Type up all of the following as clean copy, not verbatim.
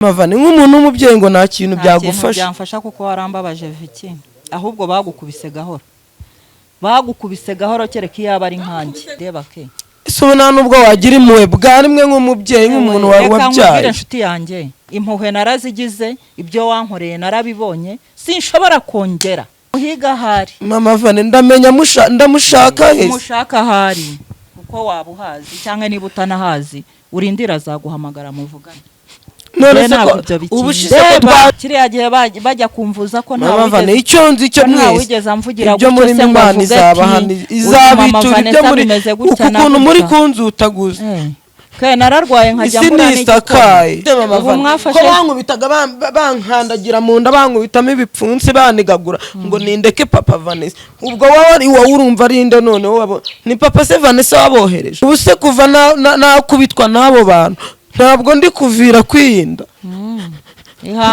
Mavane nk'umuntu w'umubyeyi ngo nta kintu byagufasha. Byamfasha kuko warambabaje Viki. Ahubwo bagukubise gahoro kereka iyo aba ari nkanjye. Reba ke. So nta nubwo wagira impuhwe bwa rimwe nk'umubyeyi nk'umuntu wabyaye. Inshuti yanjye impuhwe narazigize, ibyo wankoreye narabibonye, sinshobora kongera. Uhiga hari Mama Vane ndamenya ndamushaka he? Umushaka hari kuko wabuhazi cyangwa niba utanahazi urindira azaguhamagara muvugana. None se ko ubushize ko kiriya gihe bajya kumvuza ko nta wigeze icyo nzi cyo mwese ibyo muri Imana izabitura ibyo muri ukuntu muri kunzutaguza Kaya nararwaye nkajya mbura n'isakaye ko bankubitaga bankandagira mu nda bankubitamo ibipfunsi banigagura ngo nindeke Papa Vanessa. Ubwo wowe urumva rinde none wowe ni Papa se Vanessa wabohereje ubuse kuva nakubitwa nabo bantu ntabwo ndi kuvira kwiyinda.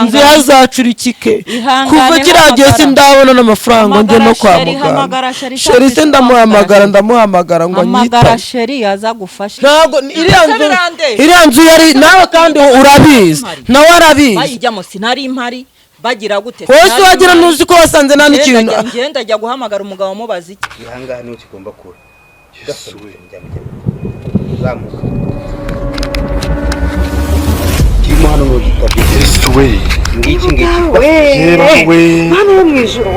Nzi yazacurikike kuva kiragiye sindabona n'amafaranga nje no kwa muganga. Sheri se ndamuhamagara ngo anyita. Sheri yaza gufasha. Ntabwo iriya nzu yari nawe kandi urabizi. Nawe arabizi. Bayijyamo sinari impari bagira gute. Hose wagira nuzi ko wasanze nta n'ikintu. Ngenda ajya guhamagara umugabo mubaza iki. Ihanga ni ukigomba kura. Gasuwe zamuka. Hano no gitabye ngiki hano yo mwijuru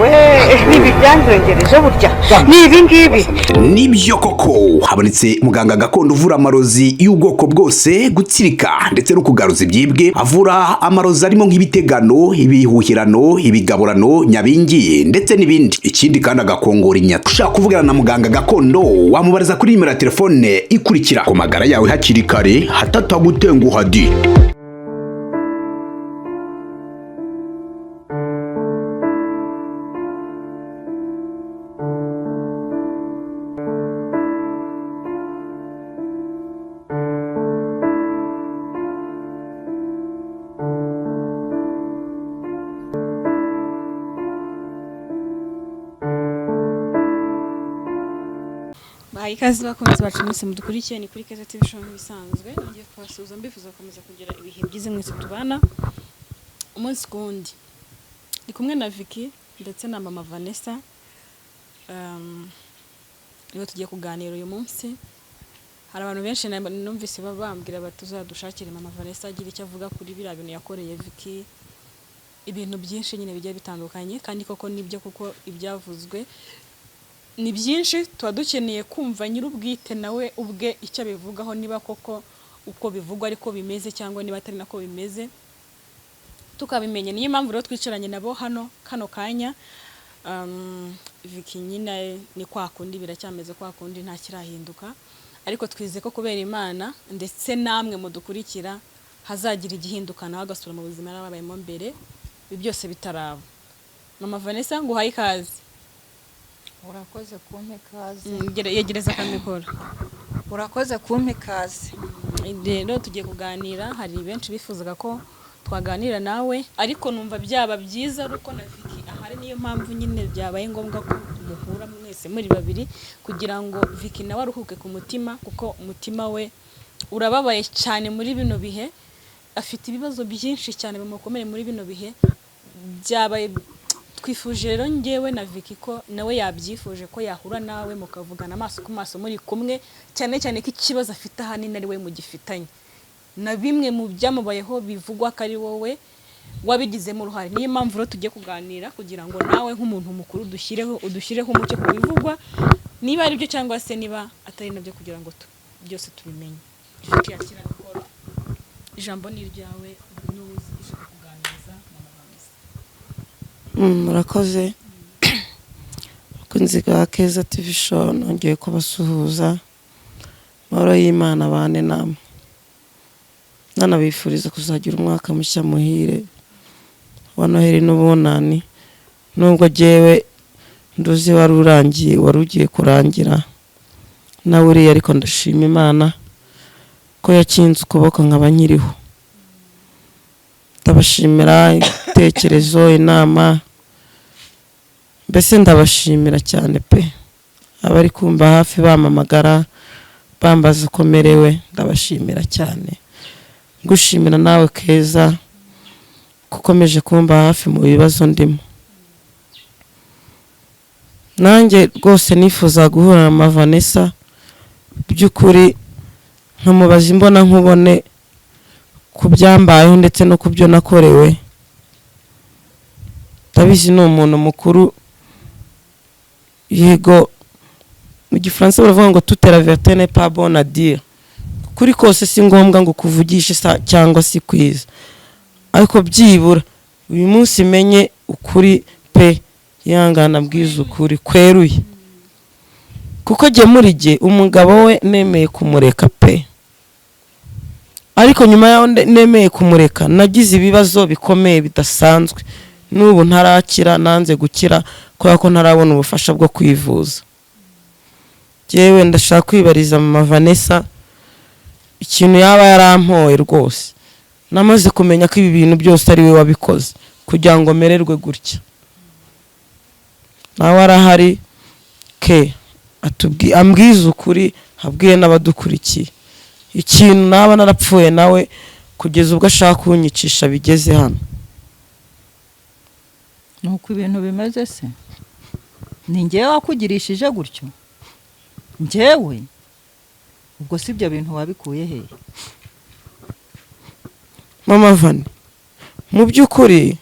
nibi byanzongereje burya nibi ngibi nibyo koko habonetse muganga gakondo uvura amarozi y'ubwoko bwose gutsirika ndetse no kugaruza ibyibwe avura amarozi arimo nk'ibitegano ibihuhirano ibigaburano nyabingi ndetse n'ibindi ikindi kandi agakongora inyata ushaka kuvugana na muganga gakondo wamubariza kuri nimero ya telefone ikurikira ku magara yawe hakiri kare hatatagutenguha di. Ikaze bakomeza bacu mwese mudukurikiye ni kuri Keza TV show bisanzwe ngiye kubasuza mbifuza komeza kugira ibihe byize mwese tubana umunsi kundi ndi kumwe na Viki ndetse na Mama Vanessa niwe tugiye kuganira uyu munsi. Hari abantu benshi numvise babambwira batuzadushakire Mama Vanessa agira icyo avuga kuri biriya bintu yakoreye Viki, ibintu byinshi nyine bigiye bitandukanye kandi koko nibyo kuko ibyavuzwe ni byinshi tuba dukeneye kumva nyir'ubwite nawe ubwe icyo bivugaho niba koko uko bivugwa ariko bimeze cyangwa niba atari nako bimeze tukabimenye. Niyo mpamvu rero twicaranye nabo kano kanya. Viki nyine ni kwa kundi biracyameze kwa kundi nta kirahinduka ariko twize ko kubera Imana ndetse namwe mudukurikira hazagira igihinduka nawe agasura mu buzima n'ababayemo mbere ibi byose bitaraba. Mama Vanessa nguhaye ikaze. Urakoze kumpe kaze. Yegereza kamikora. Urakoze kumpe kaze. Rero tugiye kuganira, hari benshi bifuzaga ko twaganira nawe ariko numva byaba byiza ruko na Viki ahari, niyo mpamvu nyine byabaye ngombwa ko muhura mwese muri babiri kugira ngo Viki nawe aruhuke ku mutima kuko umutima we urababaye cyane muri bino bihe, afite ibibazo byinshi cyane bimukomere muri bino bihe. Byabaye twifuje rero ngewe na Viki ko nawe yabyifuje ko yahura nawe mukavugana amaso ku maso muri kumwe, cyane cyane ko ikibazo afite ahanini ari we mugifitanye na bimwe mu byamubayeho bivugwa ko ari wowe wabigizemo uruhare. Niyo mpamvu rero tugiye kuganira kugira ngo nawe nk'umuntu mukuru udushyireho umucyo ku bivugwa niba ari byo cyangwa se niba atari nabyo kugira ngo byose tubimenye. Viki yakira gukora ijambo ni ryawe n'uzigisha kuganiriza Mama Vanessa. Murakoze kunzi ga Keza TV show nongeye kubasuhuza mahoro y'Imana bane namwe nanabifuriza kuzagira umwaka mushya muhire wa Noheli n'ubunani. Nubwo jewe nduzi warurangiye warugiye kurangira nawe uri ariko ndashima Imana ko yakinze ukuboko nkaba nkiriho. Ndabashimira ibitekerezo inama mbese ndabashimira cyane pe abari kumva hafi bamamagara bambaza uko merewe ndabashimira cyane. Ngushimira nawe Keza ukomeje kumba hafi mu bibazo ndimo. Nanjye rwose nifuza guhura na Vanessa by'ukuri nkamubaza imbona nkubone ku byambayeho ndetse no kubyo nakorewe. Ndabizi ni umuntu mukuru, yego mu gifaransa baravuga ngo toute la vérité n'est pas bonne à dire. Kuri kose si ngombwa ngo kuvugisha cyangwa si kwiza, ariko byibura uyu munsi menye ukuri pe, yangana bwiza ukuri kweruye. Kuko jye muri jye umugabo we nemeye kumureka pe, ariko nyuma yaho nemeye kumureka nagize ibibazo bikomeye bidasanzwe. N'ubu ntarakira, nanze gukira kubera ko ntarabona ubufasha bwo kwivuza. Jewe ndashaka kwibariza Mama Vanessa ikintu yaba yarampoye rwose. Namaze kumenya ko ibi bintu byose ari we wabikoze kugira ngo mererwe gutya. Nawe arahari ke ambwiza ukuri, habwiye n'abadukurikiye ikintu naba narapfuye nawe kugeza ubwo ashaka kunyicisha bigeze hano. Nuko ibintu bimeze se? Ni njyewe wakugirishije gutyo? Njyewe? Ubwo si ibyo bintu wabikuye he? Mama Vani, mu by'ukuri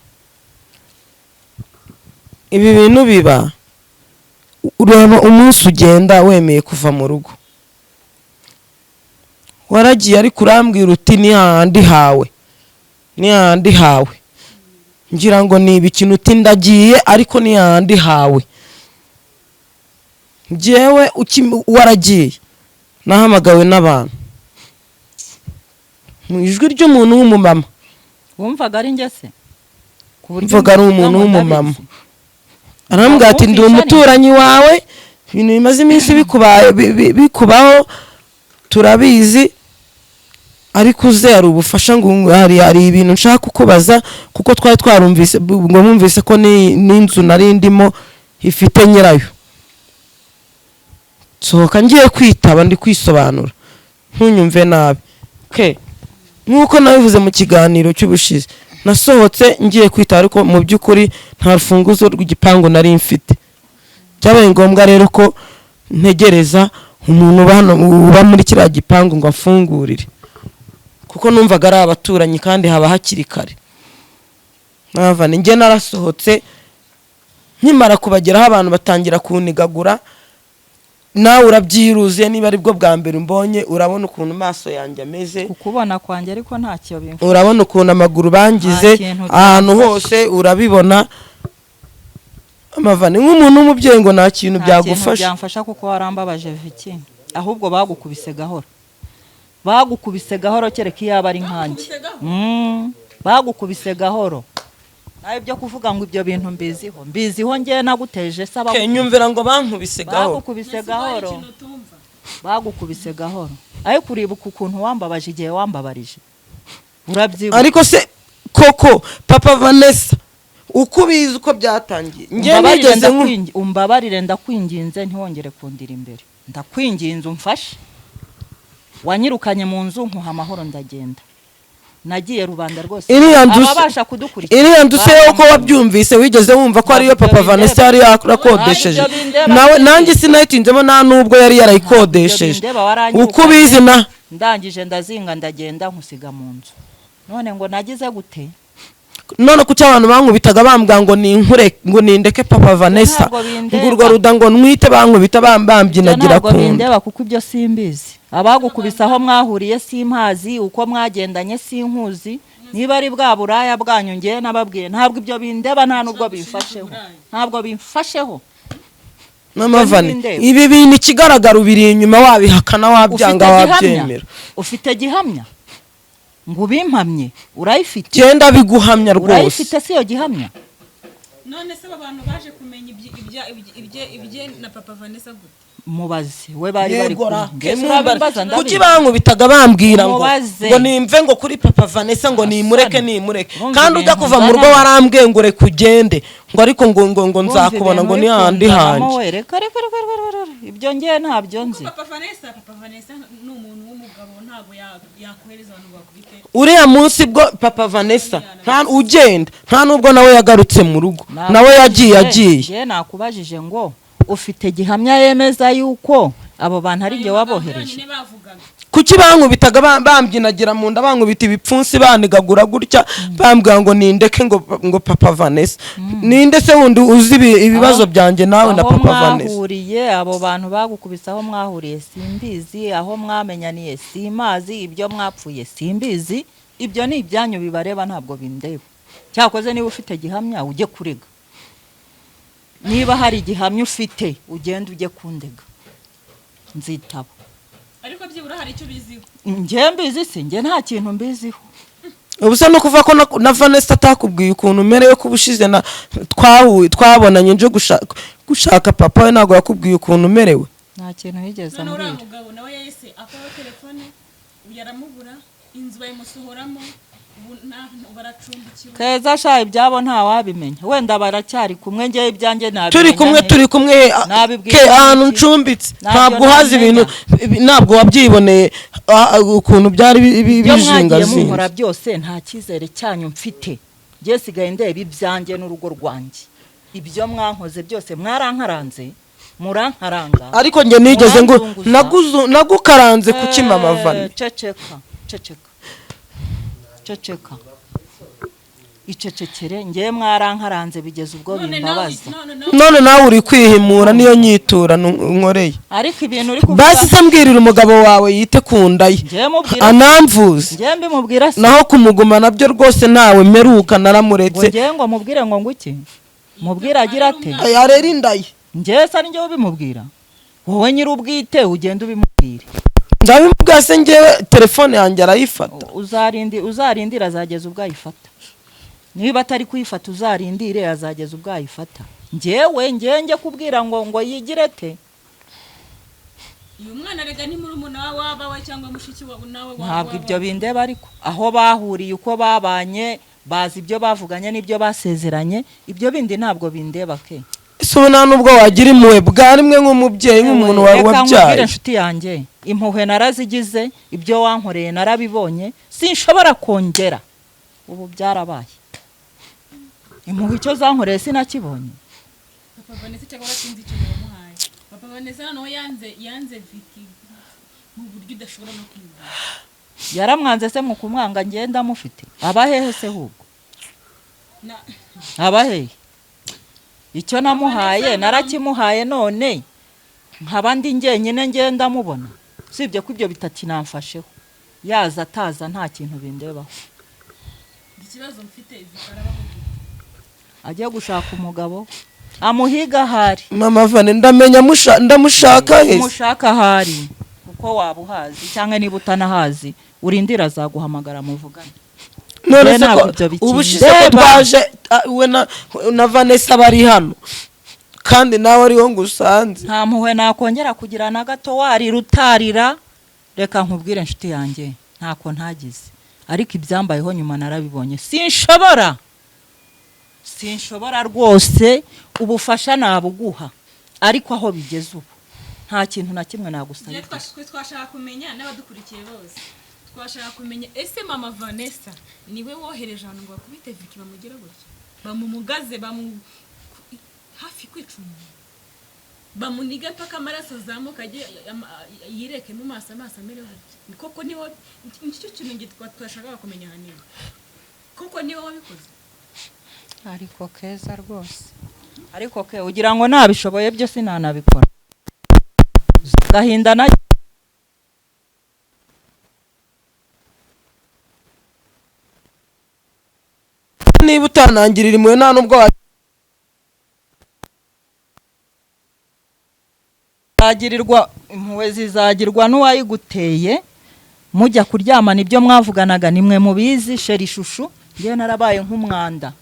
ibi bintu biba ureba umunsi ugenda wemeye kuva mu rugo. Waragiye ari kurambwira uti ni handi hawe, ni handi hawe. Ngira ngo ni ibikinu uti ndagiye ariko ni handi hawe. Njyewe waragiye nahamagawe n'abantu mu ijwi ry'umuntu w'umumama. Wumvaga ari njye se? Mvuga ari umuntu w'umumama. Arambwira ati ndi umuturanyi wawe, ibintu bimaze iminsi bikubaho turabizi, ariko uze ari ubufasha ngo hari ibintu nshaka kukubaza kuko twari twarumvise ngo mwumvise ko n'inzu nari ndimo ifite nyirayo. Sohoka ngiye kwitaba ndi kwisobanura ntunyumve nabi ke, nkuko nabivuze mu kiganiro cy'ubushize. Nasohotse ngiye kwitaba ariko mu by'ukuri nta rufunguzo rw'igipangu nari mfite. Byabaye ngombwa rero ko ntegereza umuntu uba muri kiriya gipangu ngo afungurire, kuko numvaga ari abaturanyi kandi haba hakiri kare. Nava njye narasohotse, nkimara kubageraho abantu batangira kunigagura. Nawe urabyiruze niba ari bwo bwa mbere mbonye, urabona ukuntu maso yanjye ameze, kukubona kwanjye ariko nta cyo bimfasha. Urabona ukuntu amaguru bangize ahantu hose urabibona. Amavani nk'umuntu w'umubyeyi ngo nta kintu byagufasha. Byamfasha kuko warambabaje Viki, ahubwo bagukubise gahoro. Bagukubise gahoro kereka iyaba ari nkanjye. Bagukubise gahoro. Nawe byo kuvuga ngo ibyo bintu mbiziho ngiye naguteje saba. Nyumvira ngo bankubise gahoro. Bagukubise gahoro. Bagukubise gahoro. Ayo kuribuka ukuntu wambabaje igihe wambabarije. Urabyibuka. Ariko se koko Papa Vanessa ukubizi uko byatangiye. Ngiye nigeze umbabarire ndakwinginze ntiwongere kundira imbere. Ndakwinginze umfashe. Wanyirukanye mu nzu nkuha amahoro ndagenda. Nagiye rubanda rwose ababasha kudukurikira. Iriya nduse uko wabyumvise wigeze wumva ko ariyo Papa Vanessa yari yakodesheje. Nawe nanjye sinayitinzemo nta nubwo yari yarayikodesheje. Uko bizi na ndangije ndazinga ndagenda nkusiga mu nzu. None ngo nagize gute? None kuki abantu bankubitaga bambwa ngo ni inkure ngo nindeke Papa Vanessa ngurwa ruda ngo nwite bankubita bambyinagira ku ndeba kuko ibyo simbizi. Abagukubisa aho mwahuriye simpazi, uko mwagendanye sinkuzi, niba ari bwa buraya bwanyu ngiye nababwiye ntabwo ibyo bindeba nta nubwo bimfasheho. Ntabwo bimfasheho. Namavani ibi bintu ikigaragara ubiri inyuma wabihakana wabyanga wabyemera. Ufite gihamya ngo bimpamye urayifite? Genda biguhamya rwose. Urayifite siyo gihamya? None se abantu baje kumenya ibye na Papa Vanessa gute? mubaze we bari bari kuki bankubitaga bambwira ngo nimve ngo kuri papa Vanessa ngo nimureke kandi ujya kuva mu rugo warambwiye ngo reka ugende ngo ariko ngo nzakubona ngo ni handi hanje ibyo ngiye ntabyo nzi. Papa Vanessa ni umuntu w'umugabo ntabwo yakohereza abantu bakubite. Uriya munsi bwo papa Vanessa nta ugenda nta nubwo nawe yagarutse mu rugo nawe yagiye nakubajije ngo ufite gihamya yemeza yuko abo bantu ari byo wabohereje. Kuki bankubitaga bambyinagira mu nda bankubita ibipfunsi banigagura gutya bambwira ngo nindeke ngo papa Vanessa ninde se wundi uzi ibibazo byanjye nawe na papa Vanessa. Mwahuriye abo bantu bagukubisa aho mwahuriye simbizi, aho mwamenyaniye simazi, ibyo mwapfuye simbizi, ibyo ni ibyanyu bibareba ntabwo bindeba. Cyakoze niba ufite gihamya ujye kurega, niba hari gihamya ufite ugenda ujye kundega nzitaba. Ariko byibura hari icyo biziho. Nje mbizi se nje nta kintu mbiziho. Ubusa no kuva ko na Vanessa atakubwiye ukuntu merewe kubushize na twabonanye nje gushaka papa we ntago yakubwiye ukuntu merewe. Nta kintu yigeze ambwira. None uriya mugabo nawe yahise akaba telefone yaramubura inzu bayimusohoramo baracumbikiwe. Keza sha ibyabo nta wabimenya wenda baracyari kumwe ngiye ibyanjye nabi. Turi kumwe ahantu ncumbitse ntabwo hazi ibintu ntabwo wabyiboneye ukuntu byari bijingazi. Muhora byose nta cyizere cyanyu mfite ngiye sigaye ndeba ibyanjye n'urugo rwanjye. Ibyo mwankoze byose mwarankaranze murankaranga ariko nge nigeze ngo nagukaranze kuki mama Vanessa. Ceceka icecekere ngiye mwarankaranze bigeze ubwo bimbabaza. None nawe uri kwihimura niyo nyitura nkoreye. Ariko ibintu uri kuvuga basi se mbwirira umugabo wawe yite kundaye anamvuze ngiye mbimubwira se naho kumuguma nabyo rwose ntawe meruka naramuretse. Ngiye ngo mubwire ngo nguki mubwira agira ate arera indaye ngiye se njye ubimubwira wowe nyiri ubwite ugenda ubimubwire. Ndabimubwira se ngewe telefone yanjye arayifata. Uzarindira azageza ubwo ayifata. Niba atari kuyifata uzarindire azageza ubwo ayifata. Ngewe njye kubwira ngo yigire te. Uyu mwana rega ni murumuna wawe cyangwa mushiki wawe nawe ntabwo ibyo bindeba ariko aho bahuriye uko babanye bazi ibyo bavuganye n'ibyo basezeranye ibyo bindi ntabwo bindeba ke. So nta nubwo wagira impuhwe bwa rimwe nk'umubyeyi nk'umuntu wabyaye. Inshuti yanjye impuhwe narazigize ibyo wankoreye narabibonye sinshobora kongera ubu byarabaye. Impuhwe icyo zankoreye sinakibonye. Papa Vanessa cyangwa sinzi icyo yamuhaye. Papa Vanessa no yanze Vicky mu buryo udashobora no kwibuka. Yaramwanze se mu kumwanga ngenda mufite abahehe se hubwo abahehe icyo namuhaye narakimuhaye none nkabandi ngenyine ngenda mubona sibye ko ibyo bitati namfasheho yaza ataza nta kintu bindebaho. Ikibazo mfite izikarabaho agiye gushaka umugabo amuhiga hari mama Vanessa ndamenya ndamushaka he umushaka hari uko wabuhazi cyangwa niba utanahazi urindira azaguhamagara muvugane. None se ubushize ko twaje we na Vanessa bari hano kandi nawe ariho ngusanze nta mpuhwe nakongera kugira na gato wari rutarira. Reka nkubwire inshuti yanjye ntako ntagize ariko ibyambayeho nyuma narabibonye sinshobora rwose ubufasha nabuguha ariko aho bigeze ubu nta kintu na kimwe nagusaba. Twashaka kumenya n'abadukurikiye bose twashaka kumenya ese mama Vanessa niwe wohereje abantu ngo bakubite Vicky bamugira gutya bamumugaze hafi kwicuma bamuniga paka amaraso azamuka yireke mu maso amere gutya koko niho nicyo kintu ngitwa twashaka kumenya hanini koko niho wabikoze. Ariko keza rwose ariko ke ugira ngo nabishoboye byo sinanabikora gahinda na niba utanangirira imwe nta nubwo zagirirwa impuhwe zizagirwa n'uwayiguteye mujya kuryamana ibyo mwavuganaga nimwe mubizi sheri shushu ngiye narabaye nk'umwanda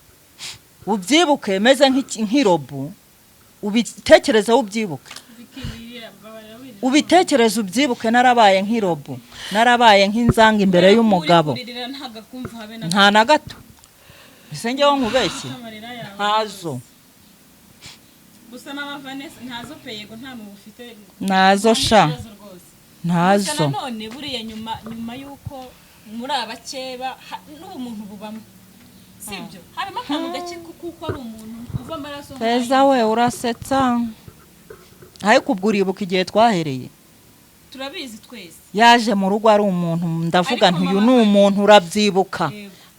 ubyibuke meze nk'irobo ubitekerezaho ubyibuke. ubitekereza ubyibuke narabaye nk'irobo narabaye nk'inzanga imbere y'umugabo nta na gato ese njyewe nkubeshye ntazo gusa mama Vanessa ntazo peyego nta mu bufite nazo sha ntazo none buriye nyuma yuko muri abakeba n'ubumuntu bubamo sibyo harimo akantu gake kuko ari umuntu uva amaraso Feza we urasetsa ariko ubwo uribuka igihe twahereye turabizi twese yaje mu rugo ari umuntu ndavuga ntuyu ni umuntu urabyibuka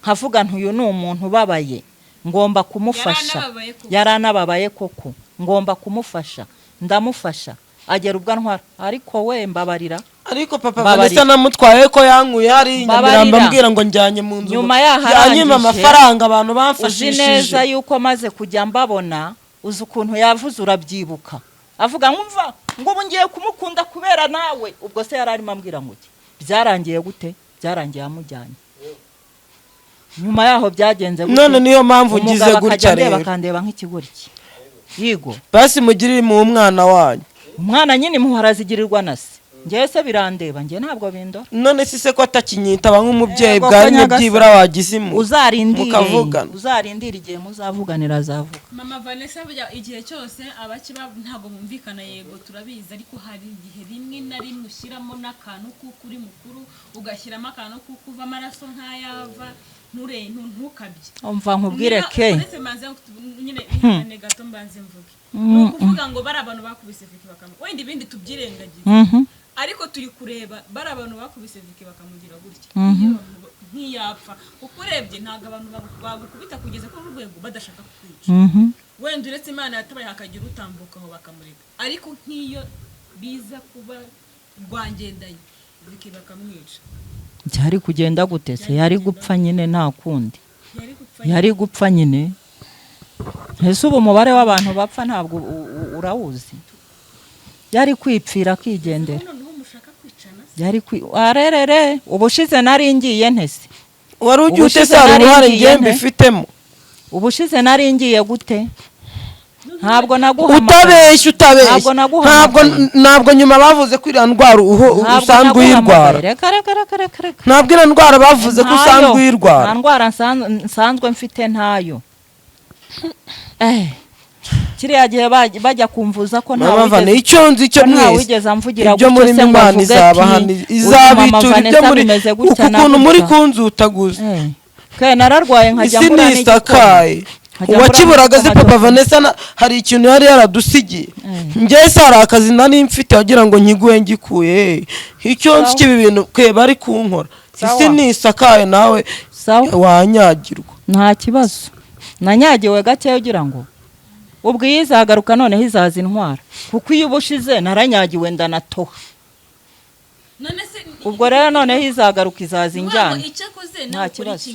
nkavuga ntuyu ni umuntu ubabaye ngomba kumufasha yaranababaye koko ngomba kumufasha ndamufasha agera ubwo ntwara ariko we mbabarira ariko papa Vanessa namutwaye ko yankuye hari Nyamirambo mbwira ngo njyanye mu nzu nyuma yaharangije yanyima amafaranga abantu bamfashishije uzi neza yuko maze kujya mbabona uzi ukuntu yavuze urabyibuka avuga nkumva ngo ubu ngiye kumukunda kubera nawe ubwo se yararimo ambwira ngo byarangiye gute byarangiye amujyanye nyuma yaho byagenze gute none niyo mpamvu ugize gutya rero bakandeba nk'ikigori yigo basi mugirire mu mwana wanyu. Umwana nyine muharazigirirwa nase. Ngiye se birandeba ngiye ntabwo bindo. None se ko atakinyitaba nk'umubyeyi bwanyu byibura wagizimu. Uzarindira igihe muzavuganira azavuga. Mama Vanessa igihe cyose abakiba ntabwo bumvikana yego turabizi ariko hari igihe rimwe na rimwe ushyiramo n'akantu kuko uri mukuru ugashyiramo akantu kuko uva amaraso nk'ayava ntukabye. Umva nkubwire ke. Nyine ne gato mbanze mvuge. Ukuvuga ngo bari abantu bakubise Viki bakama. Wenda ibindi tubyirengagiza. Ariko turi kureba bari abantu bakubise Viki bakamugira gutya. Nkiyapfa kuko urebye ntago abantu bagukubita kugeza ko urwego badashaka kukwica. Wenda uretse Imana yatabaye hakagira utambuka aho bakamureka. Ariko nkiyo biza kuba rwangendanye Viki bakamwica. Byari kugenda gute se yari gupfa nyine nta kundi. Yari gupfa nyine. Ese ubu umubare w'abantu bapfa ntabwo urawuzi. Yari kwipfira kigendera. Yari arerere ubushize nari ngiye ntese. Wari ugiye utesara uruhare ngiye mbifitemo. Ubushize nari ngiye gute? Ntabwo utabeshya ntabwo nyuma bavuze ko iriya ndwara usanzwe uyirwara. Ntabwo iriya ndwara bavuze ko usanzwe uyirwara. Nta ndwara nsanzwe mfite ntayo. Kiriya gihe bajya kumvuza ko ntawe icyo nzi cyo mwese ibyo muri Imana izabitura ibyo muri ukuntu muri kunzutaguza. Nararwaye nkajya ngura n'igikoni. Uwakiburaga se Papa Vanessa hari ikintu yari yaradusigiye. Ngiye sara akazi nari mfite wagira ngo nkiguye ngikuye. Icyo nzi kibi bintu kwe bari kunkora. Isi nisakaye nawe wanyagirwa. Nta kibazo. Nanyagiwe gake ugira ngo ubwo yizagaruka none hizaza intwara kuko iyo ubushize naranyagiwe ndanatoha. Ubwo rero none hizagaruka izaza injyana. Nta kibazo.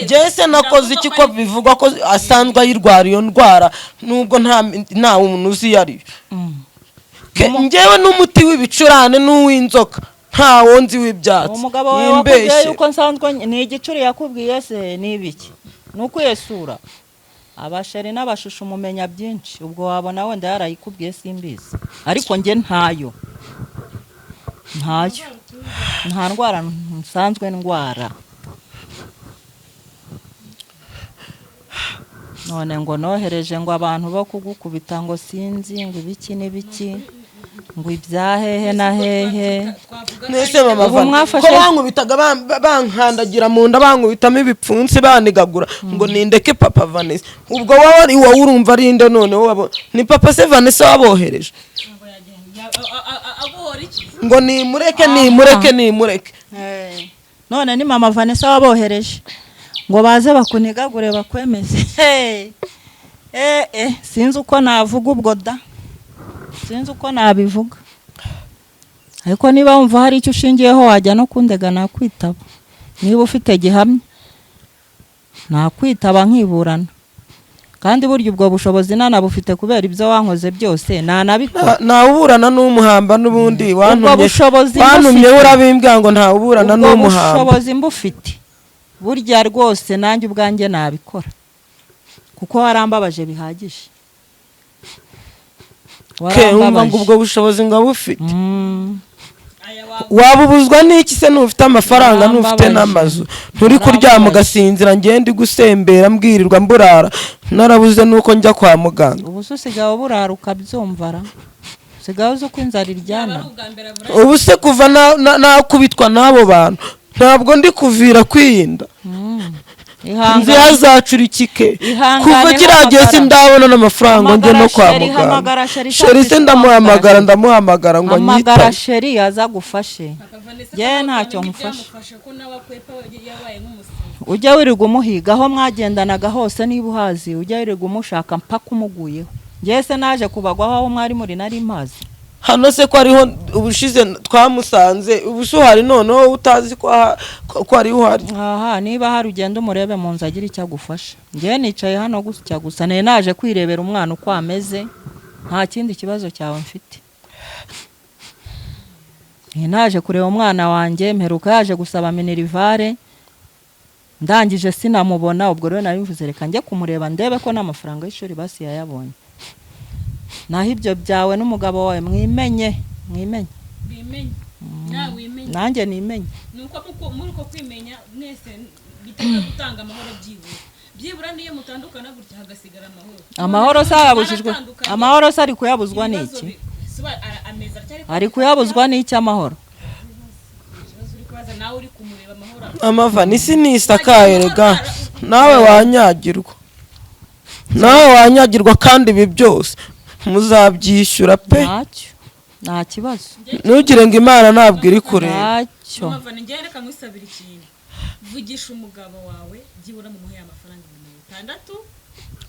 Jese nakoze iki ko bivugwa ko asanzwe ayirwara iyo ndwara nubwo nta umuntu uzi yari. Ngewe n'umuti w'ibicurane n'uw'inzoka nta wonzi w'ibyatsi. Umugabo wawe wakubwiye yuko nsanzwe ni igicuri yakubwiye se nibiki nuko yesura abasheri n'abashusho mumenya byinshi ubwo wabona wenda yarayikubwiye simbizi ariko nge ntayo nta ndwara nsanzwe ndwara. None ngo nohereje ngo abantu bo kugukubita ngo sinzi ngo ibiki n'ibiki ngo ibyahehe na hehe. Nese mama ko bankubitaga bankandagira mu nda bankubitamo ibipfunsi banigagura ngo nindeke Papa Vanessa. Ubwo wowe urumva ari inde none wowe ni Papa se Vanessa wabohereje ngo nimureke. None ni Mama Vanessa wabohereje ngo baze bakunigagure bakwemeze. Sinzi uko navuga ubwo da. Sinzi uko nabivuga. Ariko niba wumva hari icyo ushingiyeho wajya no kundega nakwitaba. Niba ufite gihamya nakwitaba nkiburana. Kandi buryo ubwo bushobozi nanabufite kubera ibyo wankoze byose nanabikora. Nawuburana n'umuhamba n'ubundi wantumye urabimbwa ngo ntawuburana n'umuhamba. Ubushobozi mbufite. Burya rwose nanjye ubwanjye nabikora. Kuko warambabaje bihagije. wumva ngo ubwo bushobozi ngabufite wabubuzwa n'iki se n'ufite amafaranga n'ufite n'amazu nturi kuryama ugasinzira ngende gusembera mbwirirwa mburara narabuze nuko njya kwa muganga ubu se usigaye burara ukabyumvara usigaye uzi uko inzara iryana ubu se kuva nakubitwa n'abo bantu ntabwo ndi kuvira kwiyinda nzi hazacurikike kuva kiriya gihe sindabona n'amafaranga njye no kwa muganga sheri se ndamuhamagara ngo nyitabe sheri yaza gufashe ye ntacyo mufashe ujya wirirwa umuhiga aho mwagendanaga hose niba uhazi ujya wirirwa umushaka mpaka umuguyeho njye se naje kubagwaho aho mwari muri nari mazi hano se ko ariho ubushize twamusanze ubusuhari noneho utazi ko ari uhari aha niba hari ugenda umurebe mu nzu agira icyo agufasha njye nicaye hano gusa naje kwirebera umwana uko ameze nta kindi kibazo cyawe mfite naje kureba umwana wanjye mperuka yaje gusaba minerivare ndangije sinamubona ubwo rero nari mvuze reka njye kumureba ndebe ko n'amafaranga y'ishuri basi yayabonye naho ibyo byawe n'umugabo wawe mwimenye nanjye nimenye nuko muri uko kwimenya mwese bitega gutanga amahoro byibura niyo mutandukana gutya hagasigara amahoro se yabujijwe amahoro se ari kuyabuzwa n'iki ari kuyabuzwa n'iki amahoro amava nisi nisakaye rega nawe wanyagirwa kandi ibi byose muzabyishyura pe nta kibazo ntugire ngo Imana ntabwo iri kure ntacyo reka nkwisabira ikintu vugisha umugabo wawe byibura mu muhe amafaranga 600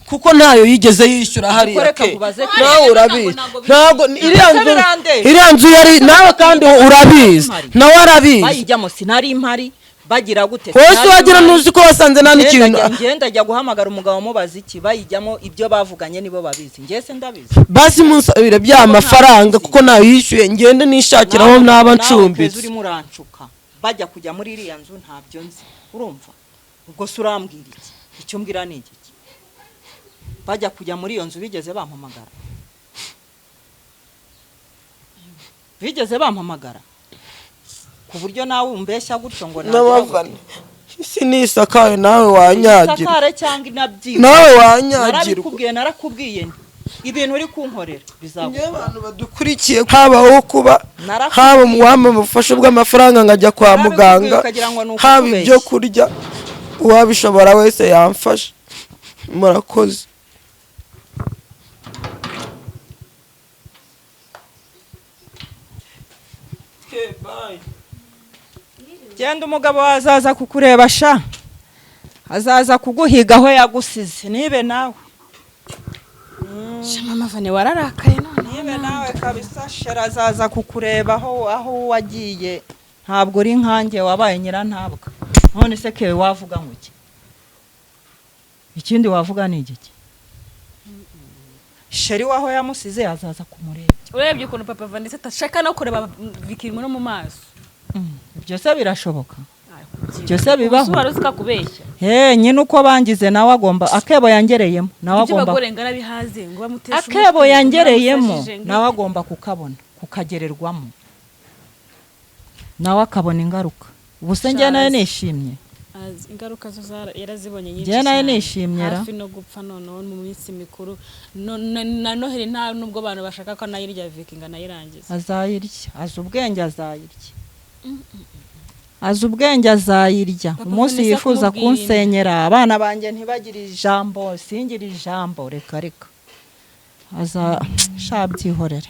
kuko ntayo yigeze yishyura hariya ke nawe urabizi ntabwo iriya nzu yari nawe kandi urabizi nawe arabizi bayijyamo sinari impari bagira gute hose wagira nuzi ko wasanze nta n'ikintu ngenda ajya guhamagara umugabo mubaza iki bayijyamo ibyo bavuganye nibo babizi ngiye se ndabizi basi munsabire bya mafaranga kuko nayo yishyuye ngende nishakiraho naba ncumbitse uri murancuka bajya kujya muri iriya nzu ntabyo nzi urumva ubwo se urambwira iki icyo mbwira ni iki bajya kujya muri iyo nzu bigeze bampamagara ku buryo nawe umbeshya gutyo ngo n'abavana isi nisakaye nawe wanyagirwa narakubwiye ibintu uri kunkorera bizaguha abantu badukurikiye habaho kuba haba mu wampa ubufasha bw'amafaranga ngajya kwa muganga haba ibyo kurya uwabishobora wese yamfasha murakoze genda umugabo azaza kukureba sha azaza kuguhiga aho yagusize nibe nawe mama vane wararakaye none nibe nawe kabisa shera azaza kukureba aho wagiye ntabwo uri nkanjye wabaye nyirantabwa none se kewe wavuga ngo iki ikindi wavuga ni igiki sheri waho yamusize azaza kumureba urebye ukuntu papa Vanessa atashaka no kureba bikirimo no mu maso byose birashoboka byose bibaho usuba rusika kubeshya nyine uko bangize nawe agomba akebo yangereyemo nawe agomba akebo yangereyemo nawe agomba kukabona kukagererwamo nawe akabona ingaruka ubu se njye nayo nishimye ingaruka zo yarazibonye nyinshi njye nayo nishimye hafi no gupfa noneho mu minsi mikuru na Noheli nta nubwo abantu bashaka ko nayirya vikinga nayirangiza azayirya azi ubwenge azayirya umunsi yifuza kunsenyera abana banjye ntibagire ijambo singire ijambo reka sha byihorere